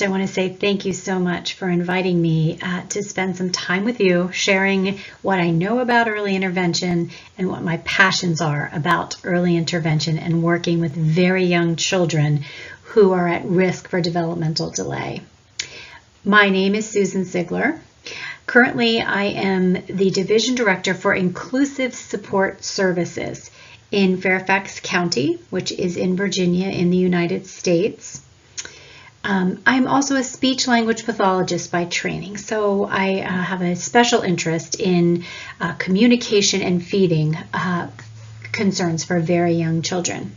First, I want to say thank you so much for inviting me to spend some time with you, sharing what I know about early intervention and what my passions are about early intervention and working with very young children who are at risk for developmental delay. My name is Susan Sigler. Currently, I am the Division Director for Inclusive Support Services in Fairfax County, which is in Virginia in the United States. I'm also a speech-language pathologist by training, so I have a special interest in communication and feeding concerns for very young children.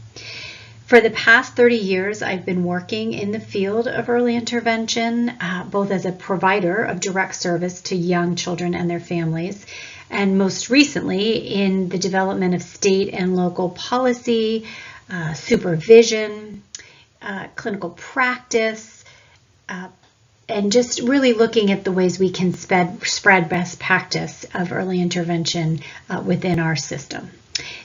For the past 30 years, I've been working in the field of early intervention, both as a provider of direct service to young children and their families, and most recently in the development of state and local policy, supervision, clinical practice, and just really looking at the ways we can spread best practice of early intervention within our system.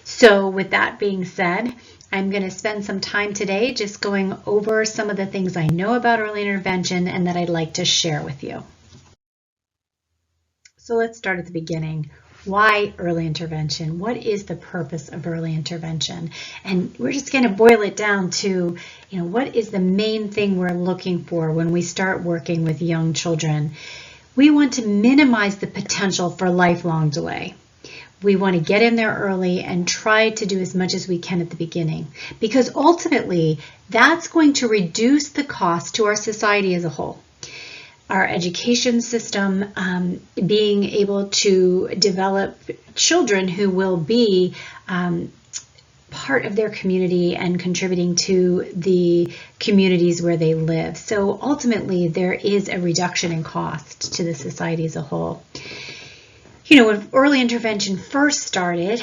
So with that being said, I'm going to spend some time today just going over some of the things I know about early intervention and that I'd like to share with you. So let's start at the beginning. Why early intervention? What is the purpose of early intervention? And we're just going to boil it down to, what is the main thing we're looking for when we start working with young children? We want to minimize the potential for lifelong delay. We want to get in there early and try to do as much as we can at the beginning, because ultimately that's going to reduce the cost to our society as a whole. Our education system, being able to develop children who will be part of their community and contributing to the communities where they live. So ultimately, there is a reduction in cost to the society as a whole. When early intervention first started,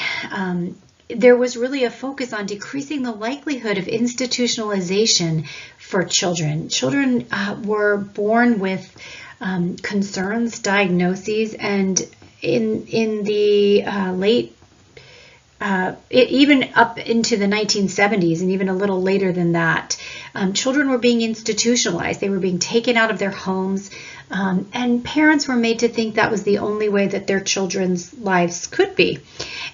there was really a focus on decreasing the likelihood of institutionalization for children. Children were born with concerns, diagnoses, and in the late, even up into the 1970s and even a little later than that, children were being institutionalized. They were being taken out of their homes, and parents were made to think that was the only way that their children's lives could be.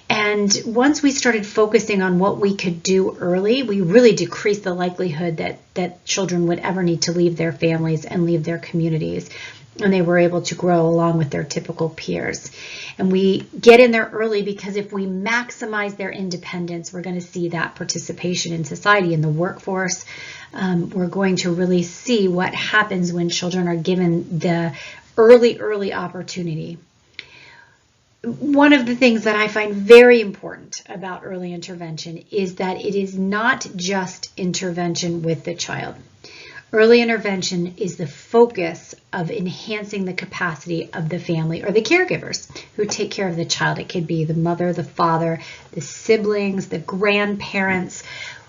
And once we started focusing on what we could do early, we really decreased the likelihood that children would ever need to leave their families and leave their communities. And they were able to grow along with their typical peers. And we get in there early because if we maximize their independence, we're going to see that participation in society, in the workforce. We're going to really see what happens when children are given the early opportunity. One of the things that I find very important about early intervention is that it is not just intervention with the child. Early intervention is the focus of enhancing the capacity of the family or the caregivers who take care of the child. It could be the mother, the father, the siblings, the grandparents.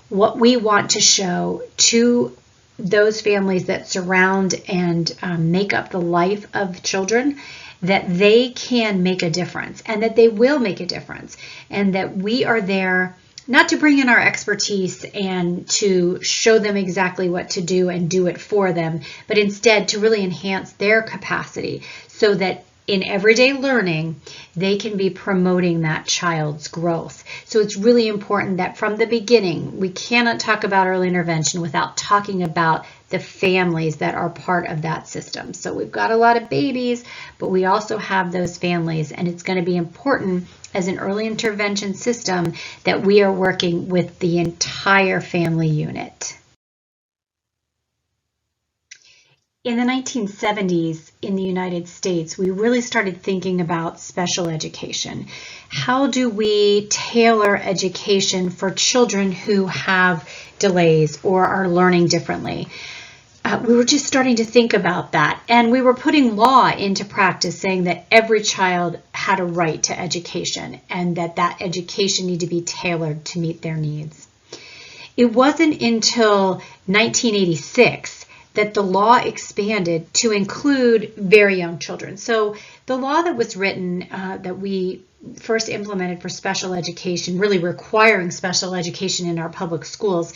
What we want to show to those families that surround and make up the life of children, that they can make a difference and that they will make a difference, and that we are there not to bring in our expertise and to show them exactly what to do and do it for them, but instead to really enhance their capacity so that in everyday learning, they can be promoting that child's growth. So it's really important that from the beginning, we cannot talk about early intervention without talking about the families that are part of that system. So we've got a lot of babies, but we also have those families, and it's going to be important as an early intervention system that we are working with the entire family unit. In the 1970s in the United States, we really started thinking about special education. How do we tailor education for children who have delays or are learning differently? We were just starting to think about that, and we were putting law into practice saying that every child had a right to education and that education needed to be tailored to meet their needs. It wasn't until 1986 that the law expanded to include very young children. So the law that was written that we first implemented for special education, really requiring special education in our public schools,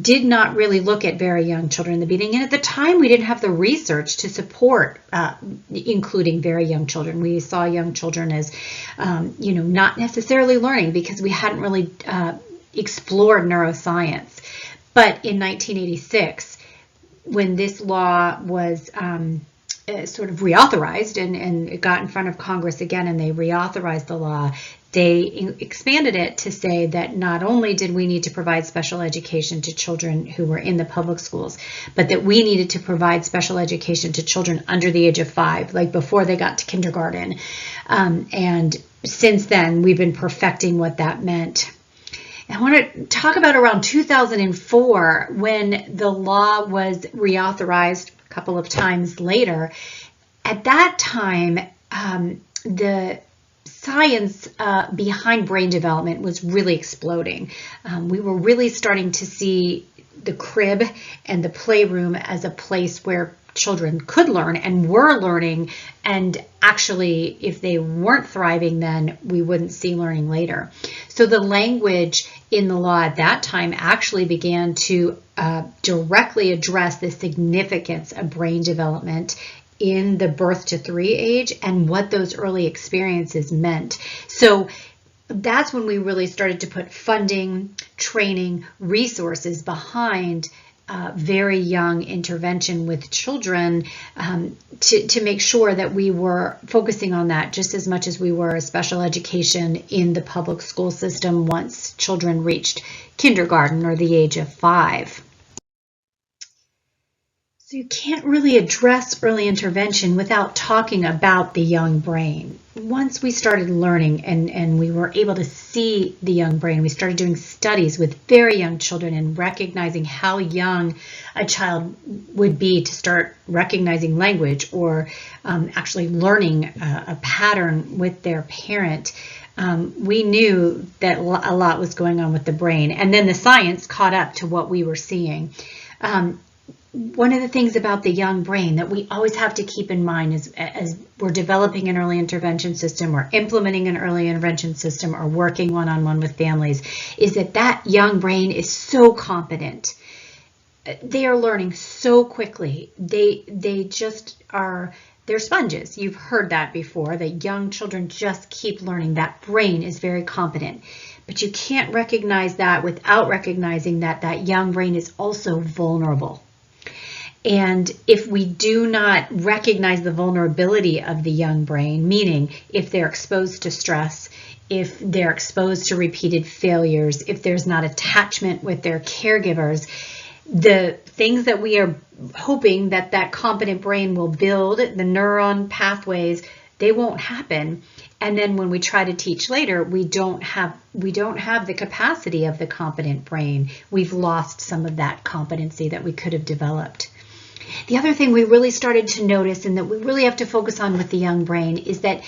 did not really look at very young children in the beginning. And at the time, we didn't have the research to support including very young children. We saw young children as, not necessarily learning because we hadn't really explored neuroscience. But in 1986, when this law was sort of reauthorized and it got in front of Congress again and they reauthorized the law, they expanded it to say that not only did we need to provide special education to children who were in the public schools, but that we needed to provide special education to children under the age of 5, like before they got to kindergarten. And since then, we've been perfecting what that meant. I want to talk about around 2004 when the law was reauthorized a couple of times later. At that time, the science behind brain development was really exploding. We were really starting to see the crib and the playroom as a place where children could learn and were learning, and actually if they weren't thriving then we wouldn't see learning later. So the language in the law at that time actually began to directly address the significance of brain development in the birth to 3 age and what those early experiences meant. So that's when we really started to put funding, training, resources behind very young intervention with children to make sure that we were focusing on that just as much as we were special education in the public school system once children reached kindergarten or the age of 5. So you can't really address early intervention without talking about the young brain. Once we started learning and we were able to see the young brain, we started doing studies with very young children and recognizing how young a child would be to start recognizing language or actually learning a pattern with their parent. We knew that a lot was going on with the brain, and then the science caught up to what we were seeing. One of the things about the young brain that we always have to keep in mind is as we're developing an early intervention system or implementing an early intervention system or working one-on-one with families is that young brain is so competent. They are learning so quickly. They just are, they're sponges. You've heard that before, that young children just keep learning. That brain is very competent. But you can't recognize that without recognizing that young brain is also vulnerable. And if we do not recognize the vulnerability of the young brain, meaning if they're exposed to stress, if they're exposed to repeated failures, if there's not attachment with their caregivers, the things that we are hoping that competent brain will build, the neuron pathways, they won't happen. And then when we try to teach later, we don't have the capacity of the competent brain. We've lost some of that competency that we could have developed. The other thing we really started to notice and that we really have to focus on with the young brain is that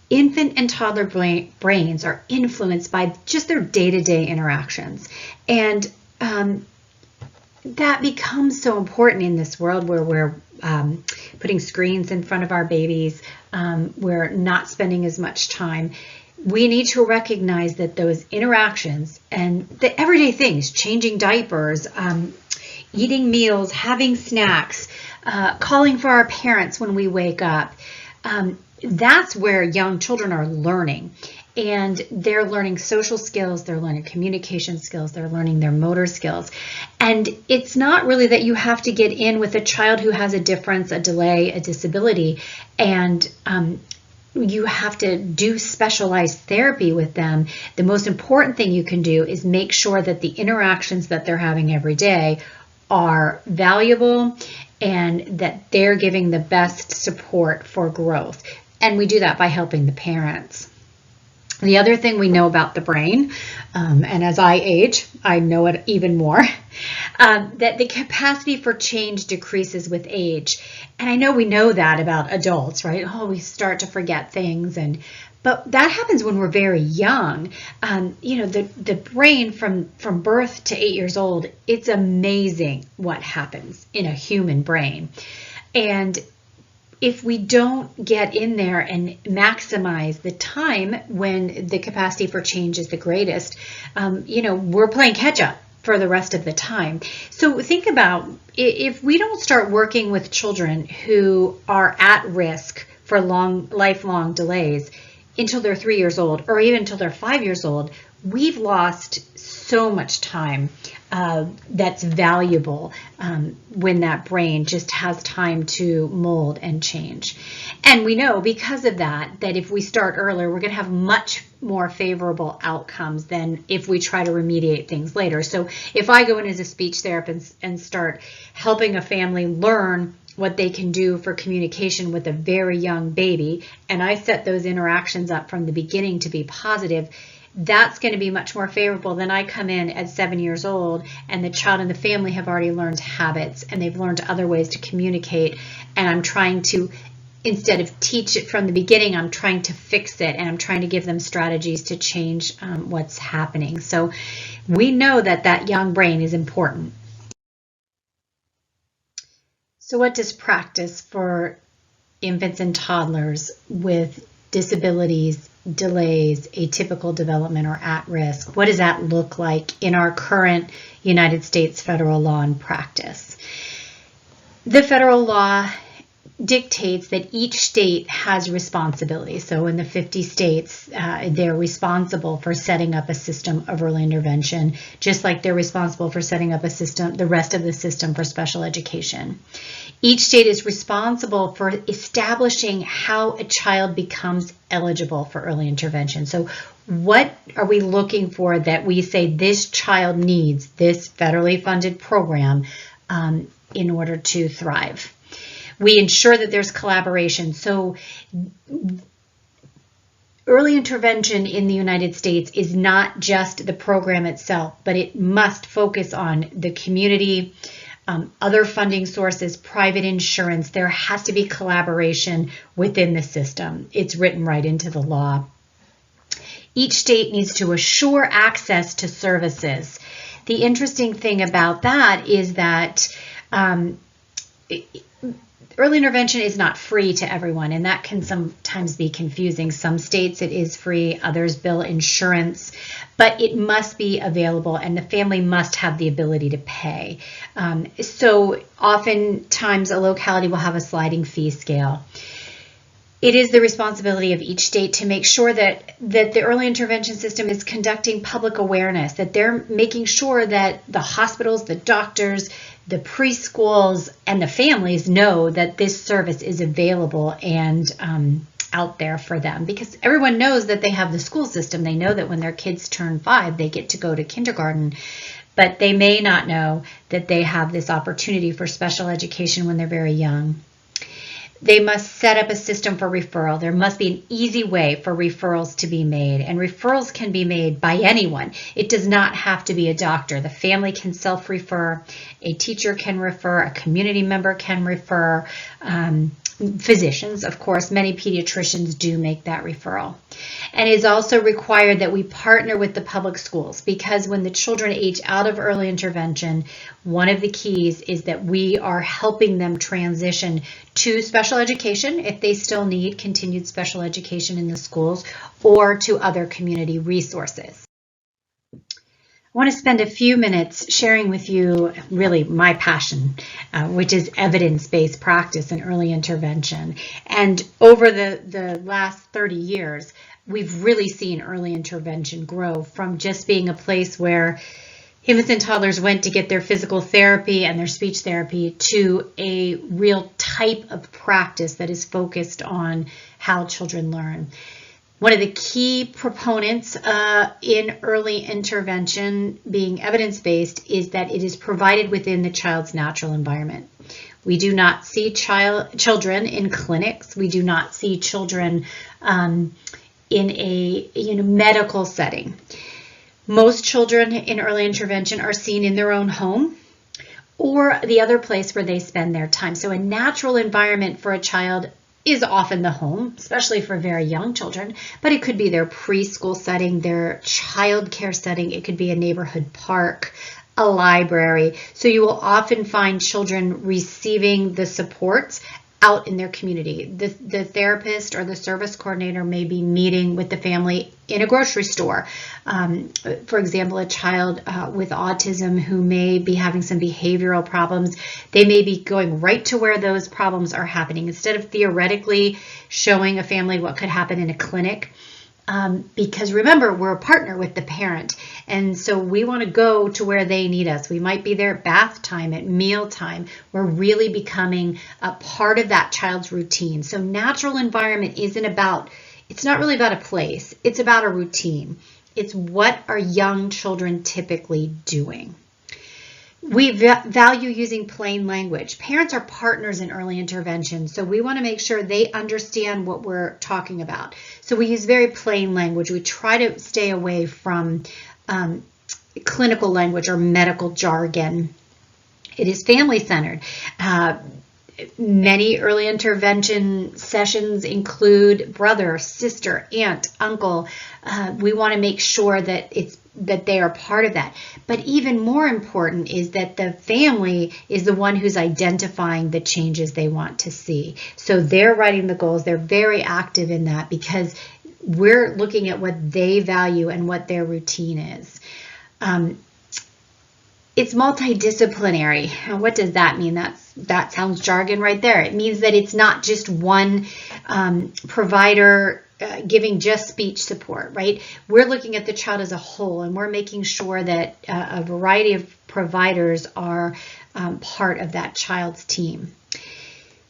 infant and toddler brains are influenced by just their day-to-day interactions. And that becomes so important in this world where we're putting screens in front of our babies, we're not spending as much time. We need to recognize that those interactions and the everyday things, changing diapers, eating meals, having snacks, calling for our parents when we wake up, that's where young children are learning. And they're learning social skills, they're learning communication skills, they're learning their motor skills. And it's not really that you have to get in with a child who has a difference, a delay, a disability, and you have to do specialized therapy with them. The most important thing you can do is make sure that the interactions that they're having every day are valuable and that they're giving the best support for growth. And we do that by helping the parents. The other thing we know about the brain, and as I age, I know it even more, that the capacity for change decreases with age. And I know we know that about adults, right? Oh, we start to forget things, but that happens when we're very young. The brain from birth to 8 years old, it's amazing what happens in a human brain. And if we don't get in there and maximize the time when the capacity for change is the greatest, we're playing catch up for the rest of the time. So think about if we don't start working with children who are at risk for lifelong delays until they're 3 years old or even until they're 5 years old, we've lost so much time that's valuable when that brain just has time to mold and change. And we know because of that if we start earlier, we're going to have much more favorable outcomes than if we try to remediate things later. So if I go in as a speech therapist and start helping a family learn what they can do for communication with a very young baby, and I set those interactions up from the beginning to be positive, that's going to be much more favorable than I come in at 7 years old and the child and the family have already learned habits and they've learned other ways to communicate, and I'm trying to, instead of teach it from the beginning, I'm trying to fix it and I'm trying to give them strategies to change what's happening. So we know that young brain is important. So what does practice for infants and toddlers with disabilities, delays, atypical development, or at risk, what does that look like in our current United States federal law and practice? The federal law dictates that each state has responsibility. So in the 50 states, they're responsible for setting up a system of early intervention, just like they're responsible for setting up a system, the rest of the system for special education. Each state is responsible for establishing how a child becomes eligible for early intervention. So what are we looking for that we say this child needs this federally funded program in order to thrive? We ensure that there's collaboration. So early intervention in the United States is not just the program itself, but it must focus on the community, other funding sources, private insurance. There has to be collaboration within the system. It's written right into the law. Each state needs to assure access to services. The interesting thing about that is that early intervention is not free to everyone, and that can sometimes be confusing. Some states it is free, others bill insurance, but it must be available and the family must have the ability to pay. So oftentimes a locality will have a sliding fee scale. It is the responsibility of each state to make sure that the early intervention system is conducting public awareness, that they're making sure that the hospitals, the doctors, the preschools, and the families know that this service is available and out there for them, because everyone knows that they have the school system. They know that when their kids turn 5, they get to go to kindergarten, but they may not know that they have this opportunity for special education when they're very young. They must set up a system for referral. There must be an easy way for referrals to be made, and referrals can be made by anyone. It does not have to be a doctor. The family can self-refer, a teacher can refer, a community member can refer, physicians, of course, many pediatricians do make that referral. And it is also required that we partner with the public schools, because when the children age out of early intervention, one of the keys is that we are helping them transition to special education if they still need continued special education in the schools, or to other community resources. I want to spend a few minutes sharing with you really my passion, which is evidence-based practice in early intervention. And over the last 30 years, we've really seen early intervention grow from just being a place where infants and toddlers went to get their physical therapy and their speech therapy to a real type of practice that is focused on how children learn. One of the key proponents in early intervention being evidence-based is that it is provided within the child's natural environment. We do not see children in clinics. We do not see children in a medical setting. Most children in early intervention are seen in their own home or the other place where they spend their time. So a natural environment for a child is often the home, especially for very young children, but it could be their preschool setting, their child care setting, it could be a neighborhood park, a library. So you will often find children receiving the supports out in their community. The therapist or the service coordinator may be meeting with the family in a grocery store. For example, a child with autism who may be having some behavioral problems, they may be going right to where those problems are happening instead of theoretically showing a family what could happen in a clinic. Because remember, we're a partner with the parent, and so we want to go to where they need us. We might be there at bath time, at meal time. We're really becoming a part of that child's routine. So natural environment it's not really about a place, it's about a routine. It's what are young children typically doing. We value using plain language. Parents are partners in early intervention, so we want to make sure they understand what we're talking about. So we use very plain language. We try to stay away from clinical language or medical jargon. It is family-centered. Many early intervention sessions include brother, sister, aunt, uncle. We want to make sure that they are part of that. But even more important is that the family is the one who's identifying the changes they want to see. So they're writing the goals. They're very active in that because we're looking at what they value and what their routine is. It's multidisciplinary. What does that mean? That sounds jargon right there. It means that it's not just one provider giving just speech support, right? We're looking at the child as a whole, and we're making sure that a variety of providers are part of that child's team.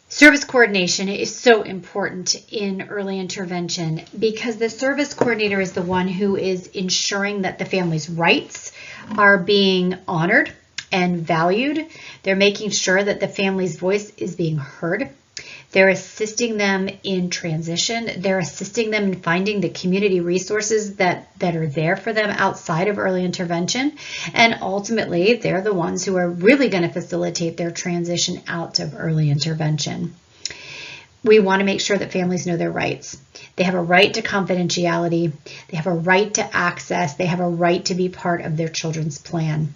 Service coordination is so important in early intervention because the service coordinator is the one who is ensuring that the family's rights are being honored and valued. They're making sure that the family's voice is being heard. They're assisting them in transition. They're assisting them in finding the community resources that are there for them outside of early intervention. And ultimately, they're the ones who are really going to facilitate their transition out of early intervention. We want to make sure that families know their rights. They have a right to confidentiality. They have a right to access. They have a right to be part of their children's plan.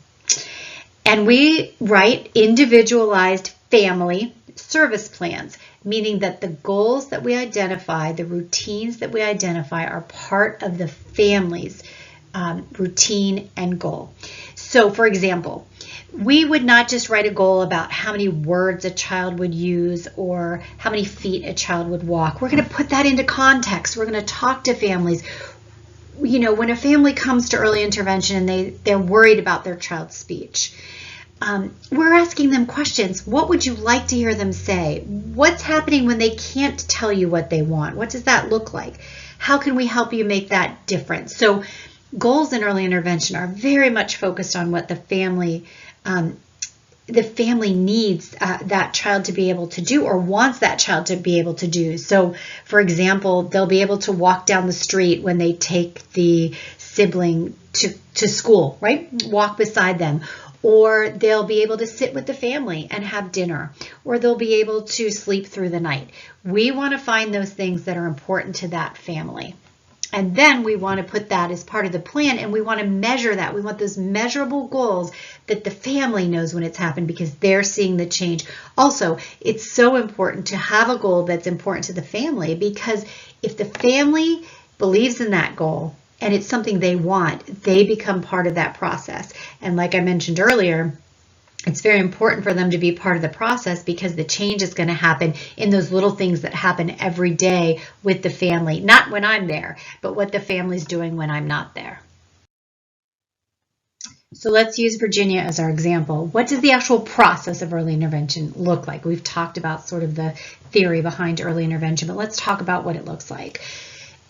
And we write individualized family service plans, meaning that the goals that we identify, the routines that we identify are part of the family's routine and goal. So for example, we would not just write a goal about how many words a child would use or how many feet a child would walk. We're going to put that into context. We're going to talk to families. You know, when a family comes to early intervention and they're worried about their child's speech, we're asking them questions. What would you like to hear them say? What's happening when they can't tell you what they want? What does that look like? How can we help you make that difference? So goals in early intervention are very much focused on what the family needs that child to be able to do or wants that child to be able to do. So for example, they'll be able to walk down the street when they take the sibling to school, right? Walk beside them. Or they'll be able to sit with the family and have dinner, or they'll be able to sleep through the night. We want to find those things that are important to that family. And then we want to put that as part of the plan, and we want to measure that. We want those measurable goals that the family knows when it's happened because they're seeing the change. Also, it's so important to have a goal that's important to the family because if the family believes in that goal, and it's something they want, they become part of that process. And like I mentioned earlier, it's very important for them to be part of the process because the change is going to happen in those little things that happen every day with the family. Not when I'm there, but what the family's doing when I'm not there. So let's use Virginia as our example. What does the actual process of early intervention look like? We've talked about sort of the theory behind early intervention, but let's talk about what it looks like.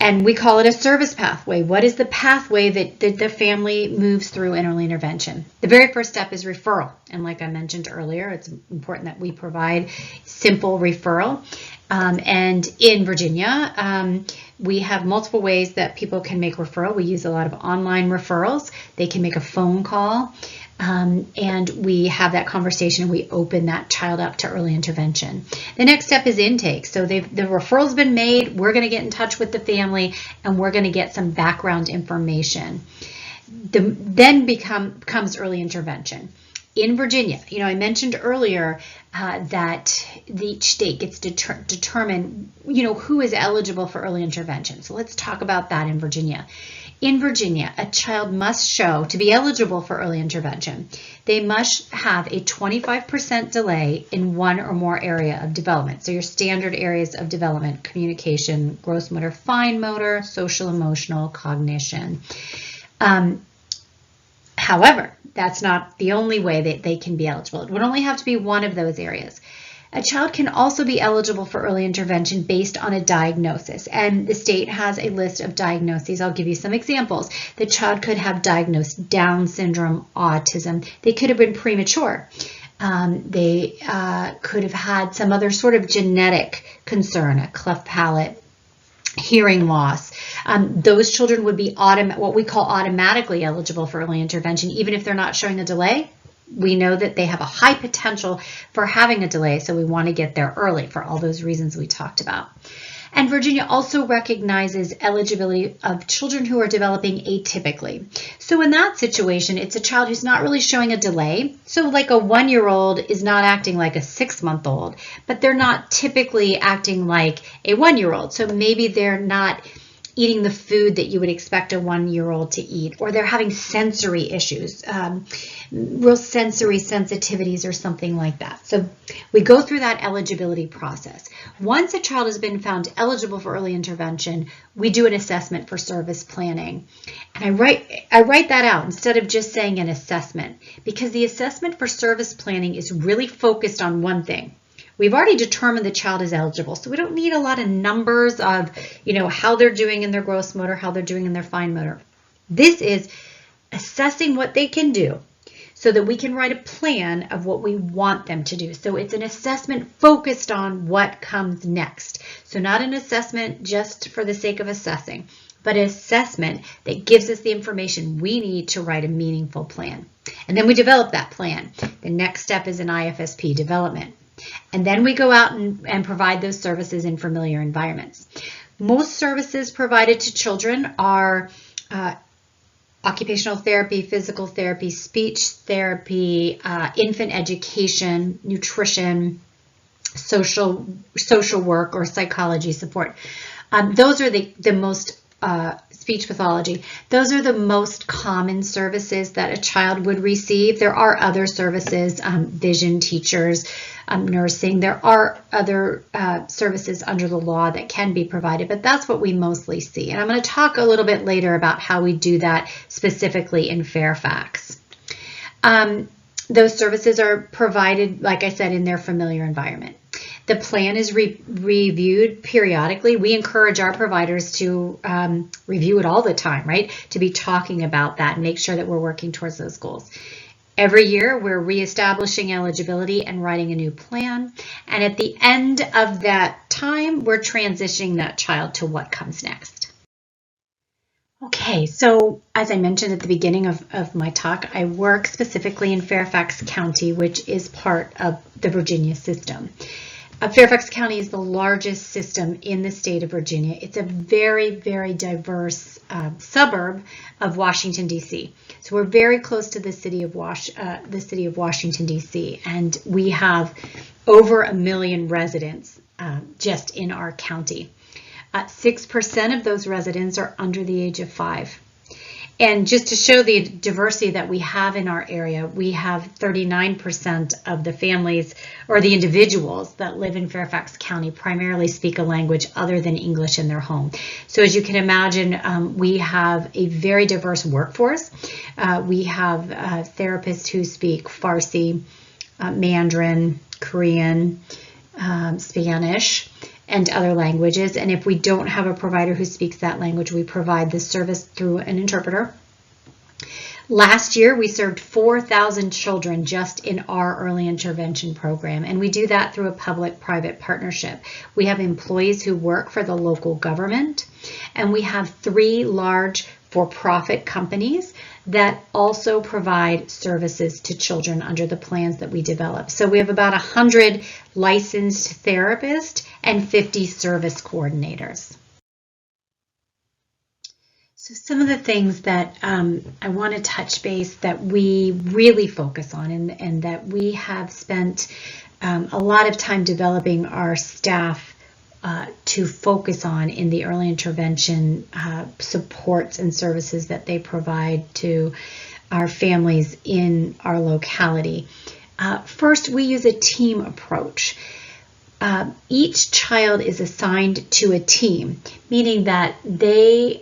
And we call it a service pathway. What is the pathway that the family moves through in early intervention? The very first step is referral. And like I mentioned earlier, it's important that we provide simple referral. And in Virginia, we have multiple ways that people can make referral. We use a lot of online referrals. They can make a phone call. And we have that conversation and we open that child up to early intervention. The next step is intake. So the referral's been made, we're going to get in touch with the family and we're going to get some background information. Then comes early intervention. In Virginia, I mentioned earlier that each state gets to determine, who is eligible for early intervention. So let's talk about that in Virginia. In Virginia, a child must show, to be eligible for early intervention, they must have a 25% delay in one or more area of development. So your standard areas of development: communication, gross motor, fine motor, social, emotional, cognition. However, that's not the only way that they can be eligible. It would only have to be one of those areas. A child can also be eligible for early intervention based on a diagnosis, and the state has a list of diagnoses. I'll give you some examples. The child could have diagnosed Down syndrome, autism. They could have been premature. They could have had some other sort of genetic concern, a cleft palate, hearing loss. Those children would be what we call automatically eligible for early intervention, even if they're not showing a delay. We know that they have a high potential for having a delay, so we want to get there early for all those reasons we talked about. And Virginia also recognizes eligibility of children who are developing atypically. So in that situation, it's a child who's not really showing a delay. So like a 1-year-old is not acting like a 6-month-old, but they're not typically acting like a 1-year-old. So maybe they're not eating the food that you would expect a 1-year-old to eat, or they're having sensory issues, real sensory sensitivities or something like that. So we go through that eligibility process. Once a child has been found eligible for early intervention, we do an assessment for service planning. And I write that out instead of just saying an assessment, because the assessment for service planning is really focused on one thing. We've already determined the child is eligible, so we don't need a lot of numbers of, how they're doing in their gross motor, how they're doing in their fine motor. This is assessing what they can do so that we can write a plan of what we want them to do. So it's an assessment focused on what comes next. So not an assessment just for the sake of assessing, but an assessment that gives us the information we need to write a meaningful plan. And then we develop that plan. The next step is an IFSP development. And then we go out and provide those services in familiar environments. Most services provided to children are occupational therapy, physical therapy, speech therapy, infant education, nutrition, social work, or psychology support. Those are the most speech pathology. Those are the most common services that a child would receive. There are other services, vision teachers, nursing. There are other services under the law that can be provided, but that's what we mostly see. And I'm going to talk a little bit later about how we do that specifically in Fairfax. Those services are provided, like I said, in their familiar environment. The plan is reviewed periodically. We encourage our providers to review it all the time, right? To be talking about that and make sure that we're working towards those goals. Every year, we're reestablishing eligibility and writing a new plan. And at the end of that time, we're transitioning that child to what comes next. Okay, so as I mentioned at the beginning of my talk, I work specifically in Fairfax County, which is part of the Virginia system. Fairfax County is the largest system in the state of Virginia. It's a very, very diverse suburb of Washington, D.C. So we're very close to the city of Washington, D.C., and we have over 1 million residents just in our county. 6% of those residents are under the age of 5. And just to show the diversity that we have in our area, we have 39% of the families or the individuals that live in Fairfax County primarily speak a language other than English in their home. So as you can imagine, we have a very diverse workforce. We have therapists who speak Farsi, Mandarin, Korean, Spanish, and other languages. And if we don't have a provider who speaks that language, we provide this service through an interpreter. Last year, we served 4,000 children just in our early intervention program, and we do that through a public-private partnership. We have employees who work for the local government, and we have 3 large for-profit companies that also provide services to children under the plans that we develop. So we have about 100 licensed therapists and 50 service coordinators. So some of the things that I want to touch base that we really focus on and that we have spent a lot of time developing our staff to focus on in the early intervention supports and services that they provide to our families in our locality. First, we use a team approach. Each child is assigned to a team, meaning that they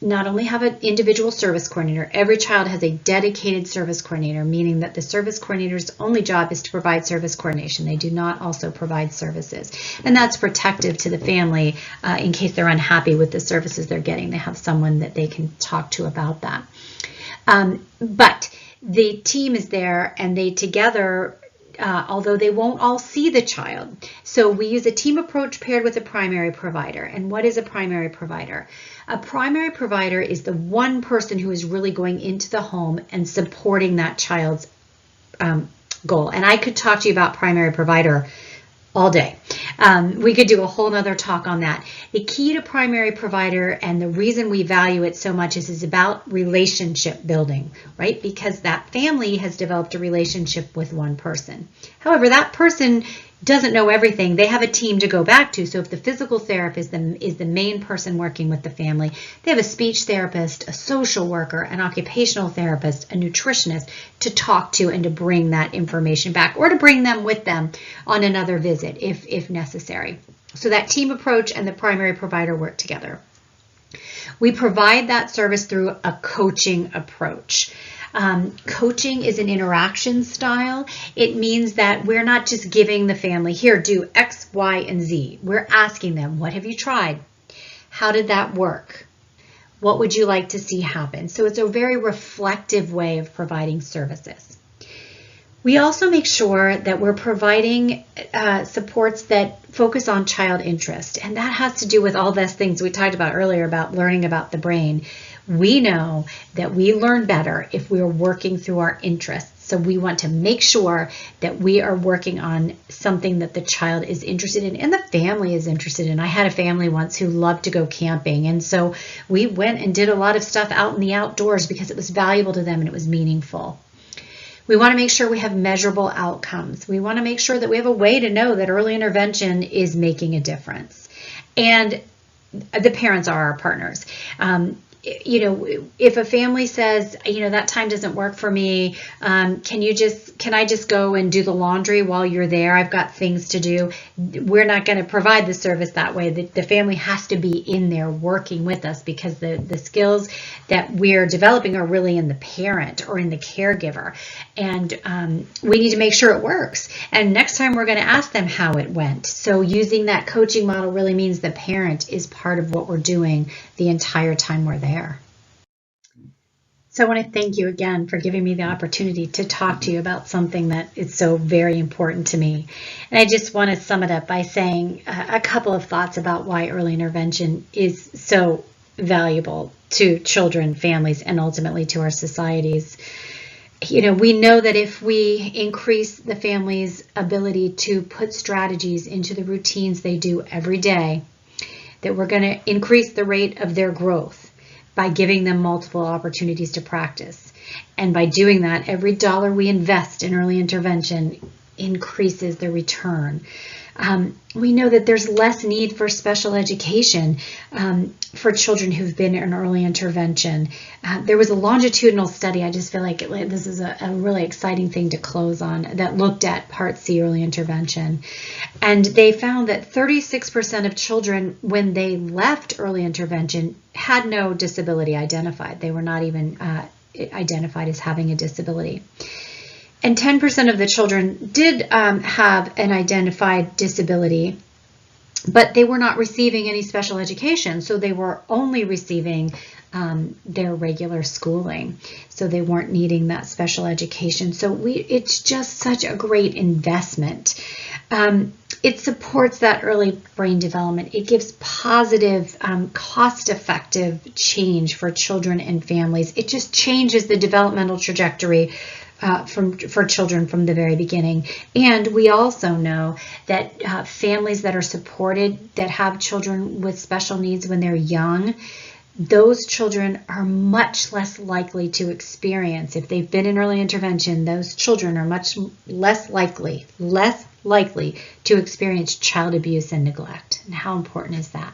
not only have an individual service coordinator, every child has a dedicated service coordinator, meaning that the service coordinator's only job is to provide service coordination. They do not also provide services. And that's protective to the family in case they're unhappy with the services they're getting. They have someone that they can talk to about that. But the team is there and they together, although they won't all see the child. So we use a team approach paired with a primary provider. And what is a primary provider? A primary provider is the one person who is really going into the home and supporting that child's goal. And I could talk to you about primary provider all day. We could do a whole nother talk on that. The key to primary provider and the reason we value it so much is about relationship building, right? Because that family has developed a relationship with one person. However, that person doesn't know everything. They have a team to go back to. So if the physical therapist is the main person working with the family, they have a speech therapist, a social worker, an occupational therapist, a nutritionist to talk to and to bring that information back or to bring them with them on another visit if necessary. So that team approach and the primary provider work together. We provide that service through a coaching approach. Coaching is an interaction style. It means that we're not just giving the family, here, do X, Y, and Z. We're asking them, what have you tried? How did that work? What would you like to see happen? So it's a very reflective way of providing services. We also make sure that we're providing supports that focus on child interest. And that has to do with all those things we talked about earlier about learning about the brain. We know that we learn better if we are working through our interests. So we want to make sure that we are working on something that the child is interested in and the family is interested in. I had a family once who loved to go camping. And so we went and did a lot of stuff out in the outdoors because it was valuable to them and it was meaningful. We want to make sure we have measurable outcomes. We want to make sure that we have a way to know that early intervention is making a difference. And the parents are our partners. If a family says, that time doesn't work for me, can I just go and do the laundry while you're there? I've got things to do. We're not going to provide the service that way. The family has to be in there working with us because the skills that we're developing are really in the parent or in the caregiver. And we need to make sure it works. And next time we're going to ask them how it went. So using that coaching model really means the parent is part of what we're doing the entire time we're there. So I want to thank you again for giving me the opportunity to talk to you about something that is so very important to me. And I just want to sum it up by saying a couple of thoughts about why early intervention is so valuable to children, families, and ultimately to our societies. We know that if we increase the family's ability to put strategies into the routines they do every day, that we're going to increase the rate of their growth by giving them multiple opportunities to practice. And by doing that, every dollar we invest in early intervention increases the return. We know that there's less need for special education for children who've been in early intervention. There was a longitudinal study, I just feel like this is a really exciting thing to close on, that looked at Part C early intervention. And they found that 36% of children, when they left early intervention, had no disability identified. They were not even identified as having a disability. And 10% of the children did have an identified disability, but they were not receiving any special education. So they were only receiving their regular schooling. So they weren't needing that special education. So it's just such a great investment. It supports that early brain development. It gives positive, cost-effective change for children and families. It just changes the developmental trajectory for children from the very beginning. And we also know that families that are supported, that have children with special needs when they're young, those children are much less likely to experience, if they've been in early intervention, those children are much less likely to experience child abuse and neglect. And how important is that?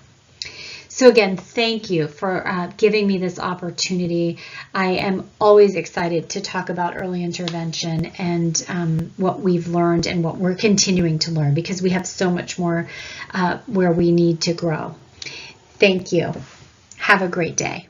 So again, thank you for giving me this opportunity. I am always excited to talk about early intervention and what we've learned and what we're continuing to learn, because we have so much more where we need to grow. Thank you. Have a great day.